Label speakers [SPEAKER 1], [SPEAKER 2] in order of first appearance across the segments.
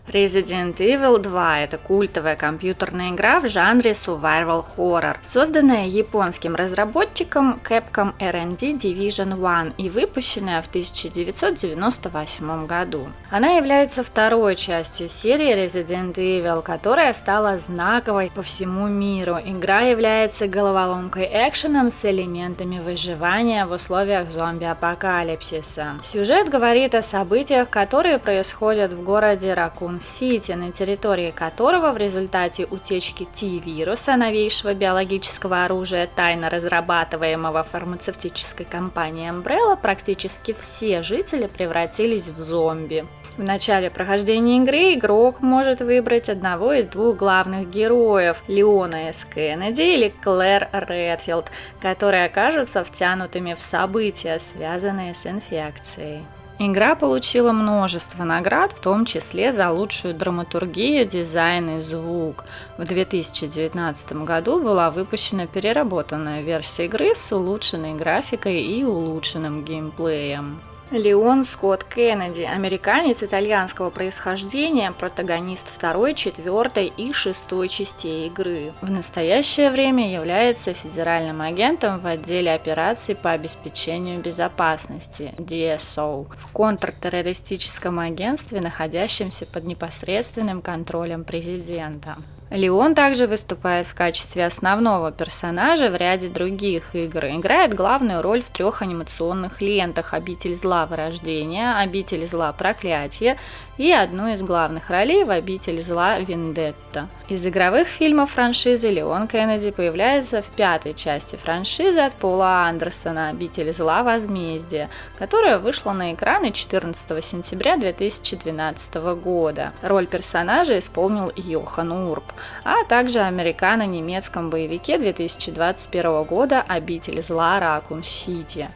[SPEAKER 1] Resident Evil 2 – это культовая компьютерная игра в жанре survival horror, созданная японским разработчиком Capcom R&D Division 1 и выпущенная в 1998 году. Она является второй частью серии Resident Evil, которая стала знаковой по всему миру. Игра является головоломкой экшеном с элементами выживания в условиях зомби-апокалипсиса. Сюжет говорит о событиях, которые происходят в городе Ракун-Сити, на территории которого в результате утечки T-вируса, новейшего биологического оружия, тайно разрабатываемого фармацевтической компанией Umbrella, практически все жители превратились в зомби. В начале прохождения игры игрок может выбрать одного из двух главных героев – Леона С. Кеннеди или Клэр Редфилд, которые окажутся втянутыми в события, связанные с инфекцией. Игра получила множество наград, в том числе за лучшую драматургию, дизайн и звук. В 2019 году была выпущена переработанная версия игры с улучшенной графикой и улучшенным геймплеем. Леон Скотт Кеннеди – американец итальянского происхождения, протагонист 2, 4 и 6 частей игры. В настоящее время является федеральным агентом в отделе операций по обеспечению безопасности DSO в контртеррористическом агентстве, находящемся под непосредственным контролем президента. Леон также выступает в качестве основного персонажа в ряде других игр. Играет главную роль в 3 анимационных лентах: «Обитель зла. Вырождение», «Обитель зла. Проклятие» и одну из главных ролей в «Обитель зла. Вендетта». Из игровых фильмов франшизы Леон Кеннеди появляется в 5-й части франшизы от Пола Андерсона «Обитель зла. Возмездие», которая вышла на экраны 14 сентября 2012 года. Роль персонажа исполнил Йохан Урб, а также американо-немецком боевике 2021 года «Обитель зла. Ракун-Сити».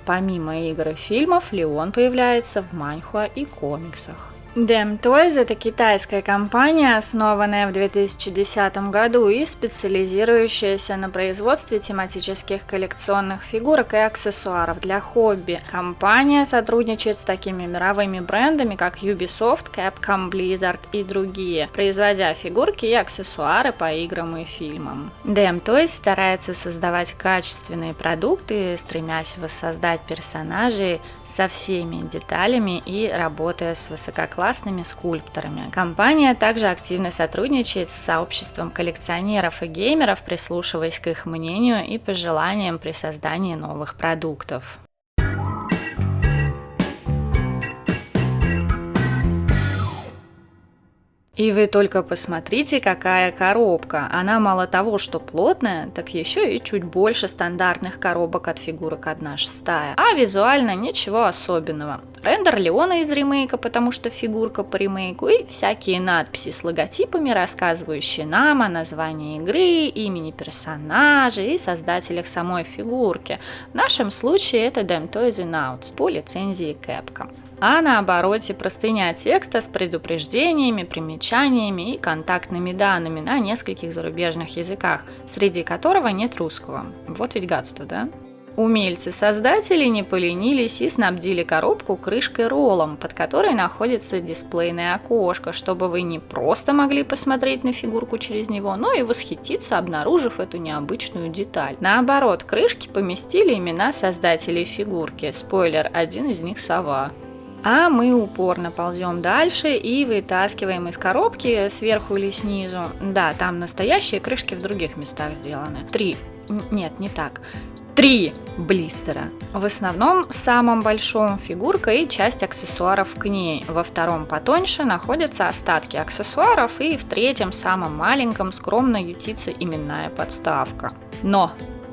[SPEAKER 1] Помимо игр и фильмов, Леон появляется в манхва и комиксах. Damn Toys – это китайская компания, основанная в 2010 году и специализирующаяся на производстве тематических коллекционных фигурок и аксессуаров для хобби. Компания сотрудничает с такими мировыми брендами, как Ubisoft, Capcom, Blizzard и другие, производя фигурки и аксессуары по играм и фильмам. Damn Toys старается создавать качественные продукты, стремясь воссоздать персонажей со всеми деталями и работая с высококлассными скульпторами. Компания также активно сотрудничает с сообществом коллекционеров и геймеров, прислушиваясь к их мнению и пожеланиям при создании новых продуктов. И вы только посмотрите, какая коробка. Она мало того, что плотная, так еще и чуть больше стандартных коробок от фигурок 1/6. А визуально ничего особенного. Рендер Леона из ремейка, потому что фигурка по ремейку, и всякие надписи с логотипами, рассказывающие нам о названии игры, имени персонажей и создателях самой фигурки. В нашем случае это Damn Toys Announced по лицензии Capcom. А на обороте простыня текста с предупреждениями, примечаниями и контактными данными на нескольких зарубежных языках, среди которого нет русского. Вот ведь гадство, да? Умельцы-создатели не поленились и снабдили коробку крышкой-роллом, под которой находится дисплейное окошко, чтобы вы не просто могли посмотреть на фигурку через него, но и восхититься, обнаружив эту необычную деталь. Наоборот, крышки поместили имена создателей фигурки. Спойлер, один из них сова. А мы упорно ползем дальше и вытаскиваем из коробки сверху или снизу. Да, там настоящие крышки в других местах сделаны. 3 блистера. В основном самом большом фигурка и часть аксессуаров к ней. Во втором потоньше находятся остатки аксессуаров, и в третьем самом маленьком скромно ютится именная подставка. Но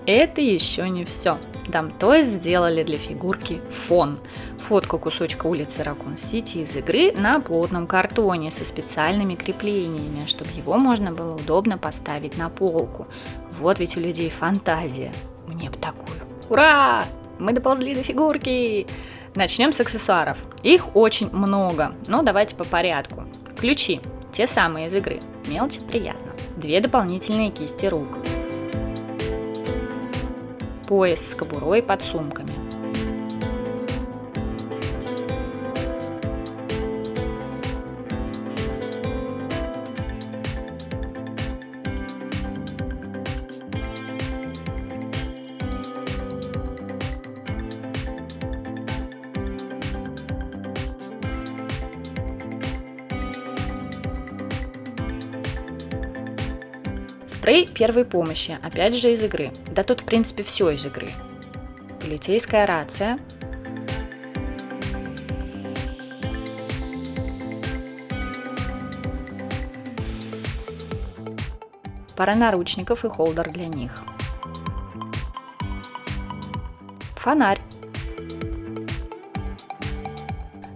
[SPEAKER 1] это еще не все. Damn Toys сделали для фигурки фон. Фотку кусочка улицы Ракун-Сити из игры на плотном картоне со специальными креплениями, чтобы его можно было удобно поставить на полку. Вот ведь у людей фантазия. Мне бы такую. Ура! Мы доползли до фигурки! Начнем с аксессуаров. Их очень много, но давайте по порядку. Ключи. Те самые из игры. Мелочь приятно. 2 дополнительные кисти рук. Пояс с кобурой под сумками. Спрей первой помощи, опять же из игры. Да тут в принципе все из игры. Полицейская рация. Пара наручников и холдер для них. Фонарь.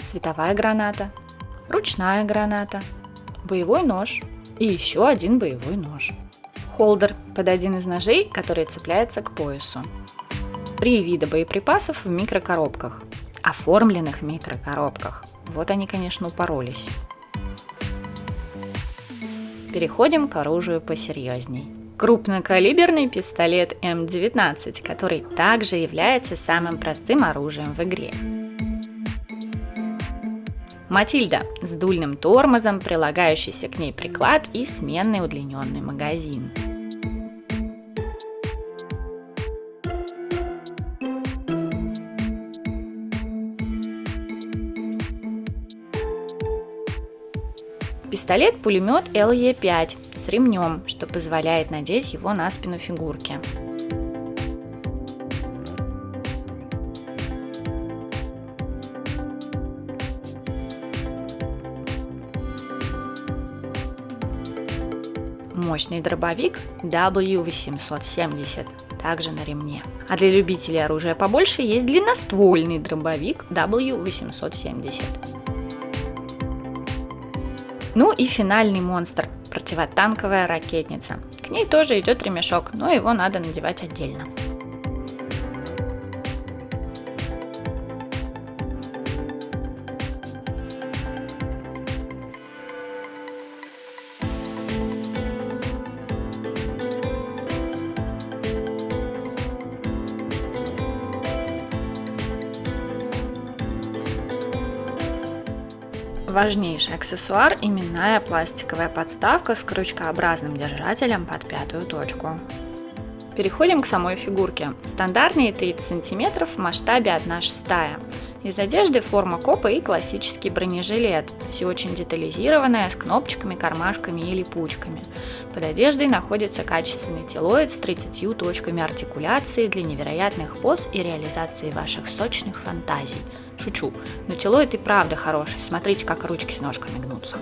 [SPEAKER 1] Световая граната. Ручная граната. Боевой нож. И еще один боевой нож. Холдер под один из ножей, который цепляется к поясу. 3 вида боеприпасов в микрокоробках. Оформленных микрокоробках. Вот они, конечно, упоролись. Переходим к оружию посерьезней. Крупнокалиберный пистолет М19, который также является самым простым оружием в игре. Матильда с дульным тормозом, прилагающийся к ней приклад и сменный удлиненный магазин. Пистолет-пулемет ЛЕ5 с ремнем, что позволяет надеть его на спину фигурки. Мощный дробовик W870, также на ремне. А для любителей оружия побольше есть длинноствольный дробовик W870. Ну и финальный монстр – противотанковая ракетница. К ней тоже идет ремешок, но его надо надевать отдельно. Важнейший аксессуар – именная пластиковая подставка с крючкообразным держателем под 5-ю точку. Переходим к самой фигурке. Стандартные 30 см в масштабе 1/6. Из одежды форма копа и классический бронежилет. Все очень детализированное, с кнопочками, кармашками и липучками. Под одеждой находится качественный телоид с 30 точками артикуляции для невероятных поз и реализации ваших сочных фантазий. Шучу, но телоид и правда хороший. Смотрите, как ручки с ножками гнутся.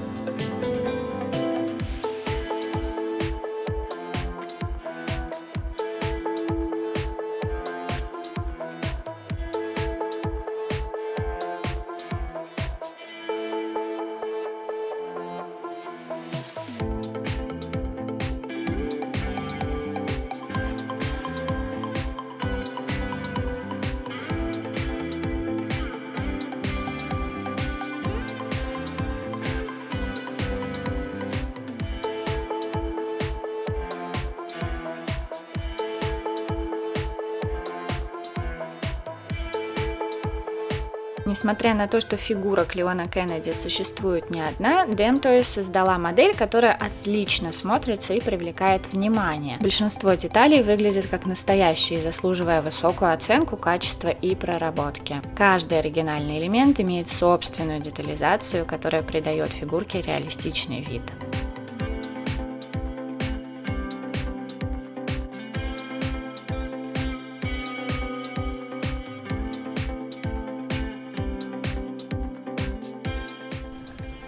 [SPEAKER 1] Несмотря на то, что фигурок Леона Кеннеди существует не одна, Demtoys создала модель, которая отлично смотрится и привлекает внимание. Большинство деталей выглядит как настоящие, заслуживая высокую оценку качества и проработки. Каждый оригинальный элемент имеет собственную детализацию, которая придает фигурке реалистичный вид.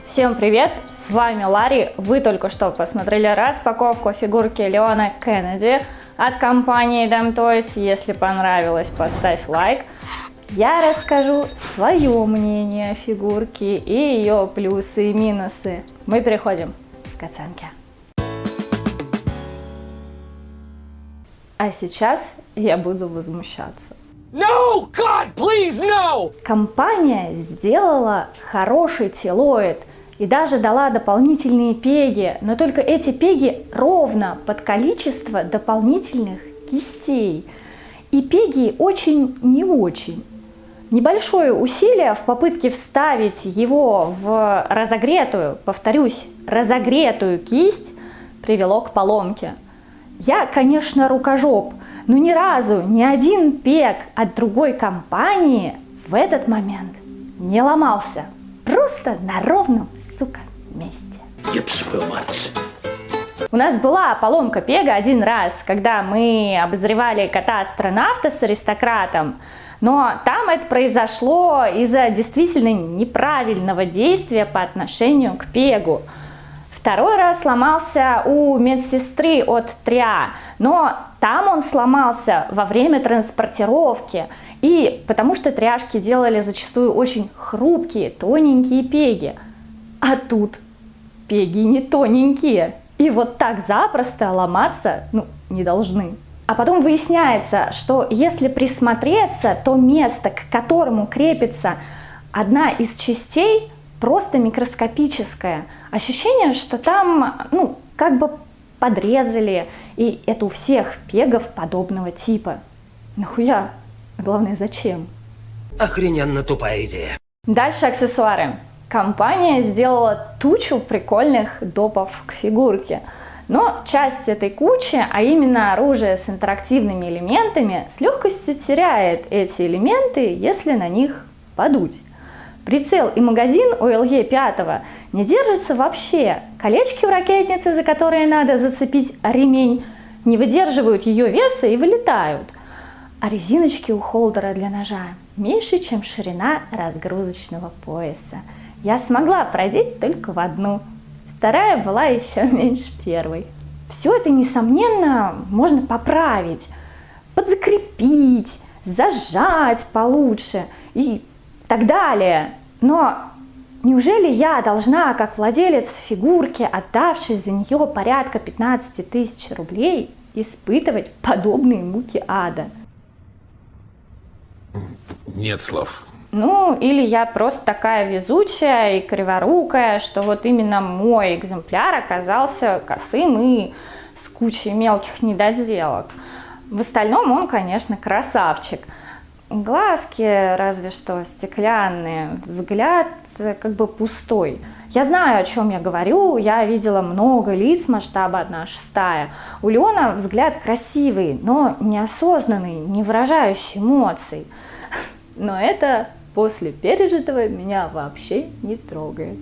[SPEAKER 1] Всем привет! С вами Ларри. Вы только что посмотрели распаковку фигурки Леона Кеннеди от компании Demtoys. Если понравилось, поставь лайк. Я расскажу свое мнение о фигурке и ее плюсы и минусы. Мы переходим к оценке. А сейчас я буду возмущаться.
[SPEAKER 2] No, God, please, no!
[SPEAKER 1] Компания сделала хороший телоид и даже дала дополнительные пеги, но только эти пеги ровно под количество дополнительных кистей. И пеги очень не очень. Небольшое усилие в попытке вставить его в разогретую, повторюсь, разогретую кисть привело к поломке. Я, конечно, рукожоп, но ни разу ни один пег от другой компании в этот момент не ломался. Просто на ровном, сука, месте. У нас была поломка пега один раз, когда мы обозревали кота-астронавта с аристократом, но там это произошло из-за действительно неправильного действия по отношению к пегу. Второй раз сломался у медсестры от Триа, но там он сломался во время транспортировки, и потому что тряшки делали зачастую очень хрупкие, тоненькие пеги. А тут пеги не тоненькие, и вот так запросто ломаться, не должны. А потом выясняется, что если присмотреться, то место, к которому крепится одна из частей, просто микроскопическое. Ощущение, что там, как бы подрезали, и это у всех пегов подобного типа. Нахуя? А главное, зачем?
[SPEAKER 3] Охрененно тупая идея.
[SPEAKER 1] Дальше аксессуары. Компания сделала тучу прикольных допов к фигурке. Но часть этой кучи, а именно оружие с интерактивными элементами, с легкостью теряет эти элементы, если на них подуть. Прицел и магазин у LE5 не держатся вообще. Колечки у ракетницы, за которые надо зацепить ремень, не выдерживают ее веса и вылетают. А резиночки у холдера для ножа меньше, чем ширина разгрузочного пояса. Я смогла продеть только в одну. Вторая была еще меньше первой. Все это, несомненно, можно поправить, подзакрепить, зажать получше и так далее. Но неужели я должна, как владелец фигурки, отдавший за нее порядка 15 тысяч рублей, испытывать подобные муки ада?
[SPEAKER 4] Нет слов.
[SPEAKER 1] Или я просто такая везучая и криворукая, что вот именно мой экземпляр оказался косым и с кучей мелких недоделок. В остальном он, конечно, красавчик. Глазки разве что стеклянные, взгляд как бы пустой. Я знаю, о чем я говорю, я видела много лиц масштаба 1/6. У Леона взгляд красивый, но неосознанный, не выражающий эмоций. Но это после пережитого меня вообще не трогает.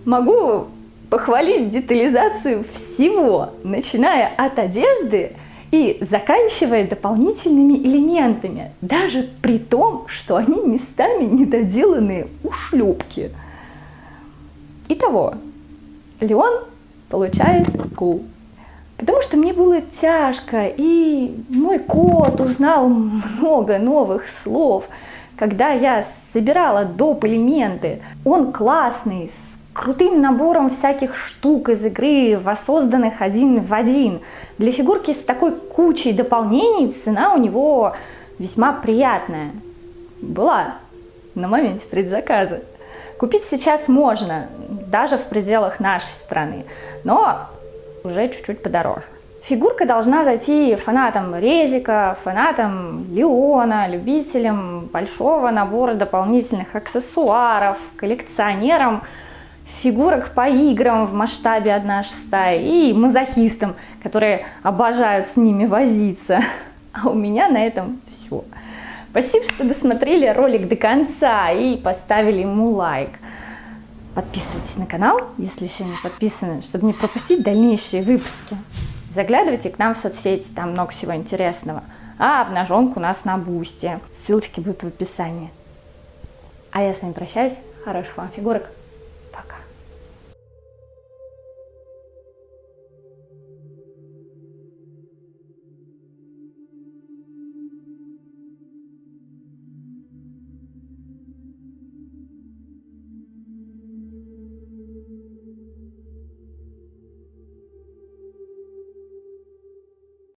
[SPEAKER 1] Могу похвалить детализацию всего, начиная от одежды и заканчивая дополнительными элементами, даже при том, что они местами недоделанные ушлепки. Итого, Леон получает кул. Потому что мне было тяжко, и мой кот узнал много новых слов, когда я собирала доп. Элементы. Он классный, с крутым набором всяких штук из игры, воссозданных один в один. Для фигурки с такой кучей дополнений цена у него весьма приятная. Была на моменте предзаказа. Купить сейчас можно, даже в пределах нашей страны, но уже чуть-чуть подороже. Фигурка должна зайти фанатам Резика, фанатам Леона, любителям большого набора дополнительных аксессуаров, коллекционерам фигурок по играм в масштабе 1/6 и мазохистам, которые обожают с ними возиться. А у меня на этом все. Спасибо, что досмотрели ролик до конца и поставили ему лайк. Подписывайтесь на канал, если еще не подписаны, чтобы не пропустить дальнейшие выпуски. Заглядывайте к нам в соцсети, там много всего интересного. А обнаженка у нас на Бусти. Ссылочки будут в описании. А я с вами прощаюсь. Хороших вам фигурок. Пока.